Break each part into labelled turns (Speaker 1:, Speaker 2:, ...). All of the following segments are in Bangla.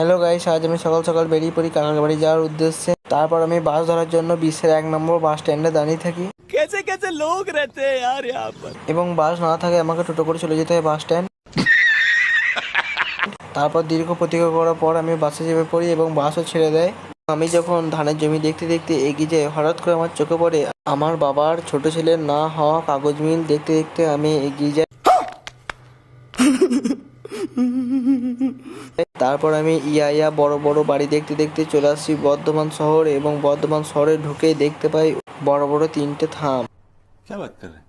Speaker 1: হ্যালো গাইস, আজ আমি সকাল সকাল বেরিয়ে পড়ি কাকার বাড়ি যাওয়ার উদ্দেশ্যে। তারপর আমি বাস ধরার জন্য বিশ্বের 1 নম্বর বাস স্ট্যান্ডে দাঁড়িয়ে থাকি।
Speaker 2: कैसे कैसे लोग रहते हैं यार यहाँ पर।
Speaker 1: এবং বাস না থাকে আমাকে টোটো করে চলে যেতে হয় বাস স্ট্যান্ড। তারপর দীর্ঘ প্রতীক্ষা করার পর আমি বাসে চেপে পড়ি এবং বাসও ছেড়ে দেয়। আমি যখন ধানের জমি দেখতে দেখতে এগিয়ে যাই, হঠাৎ করে আমার চোখে পড়ে আমার বাবার ছোট ছেলের না হওয়া কাগজ মিল। দেখতে দেখতে আমি এগিয়ে যাই। তারপর আমি ইয়া বড় বড় বাড়ি দেখতে দেখতে চলে আসছি বর্ধমান শহর, এবং বর্ধমান শহরে ঢুকেই দেখতে পাই বড় বড় 3টে থাম।
Speaker 2: क्या बात कर रहे हैं।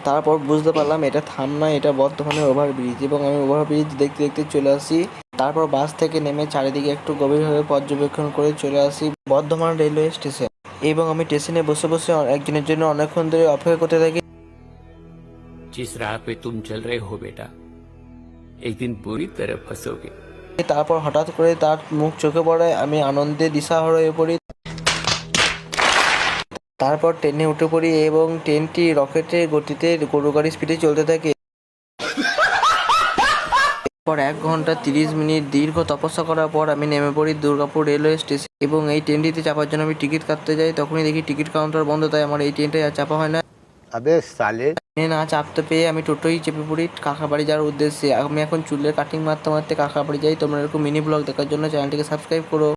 Speaker 1: তারপর বুঝতে পারলাম এটা থাম না, এটা বর্ধমানের ওভারব্রিজ, এবং আমি ওভারব্রিজ দেখতে দেখতে চলে আসি। তারপর বাস থেকে নেমে চারিদিকে একটু গভীরভাবে পর্যবেক্ষণ করে চলে আসি বর্ধমান রেলওয়ে স্টেশন, এবং আমি স্টেশনে বসে বসে একজনের জন্য অনেকক্ষণ ধরে অপেক্ষা করতে থাকি।
Speaker 3: जिस राह पे तुम चल रहे हो बेटा, एक दिन बुरी तरह फंसोगे।
Speaker 1: তারপর হঠাৎ করে তার মুখ চোখে পড়ে, আমি আনন্দে দিশাহারা হয়ে পড়ি। তারপর ট্রেনে উঠে পড়ি এবং ট্রেনটি রকেটের গতিতে গরু গাড়ি স্পিডে চলতে থাকে। পর 1 ঘন্টা 30 মিনিট দীর্ঘ তপস্যা করার পর আমি নেমে পড়ি দুর্গাপুর রেলওয়ে স্টেশন, এবং এই ট্রেনটিতে চাপার জন্য আমি টিকিট কাটতে যাই। তখনই দেখি টিকিট কাউন্টার বন্ধ, তাই আমার এই ট্রেনটাই আর চাপা হয় না।
Speaker 4: अबे साले।
Speaker 1: ট্রেনে না চাপতে পেয়ে আমি টোটোই চেপে পড়ি কাকা বাড়ি যাওয়ার উদ্দেশ্যে। আমি এখন চুলের কাটিং মারতে মারতে কাকা বাড়ি যাই। তোমরা এরকম মিনি ব্লগ দেখার জন্য চ্যানেলটিকে সাবস্ক্রাইব করো।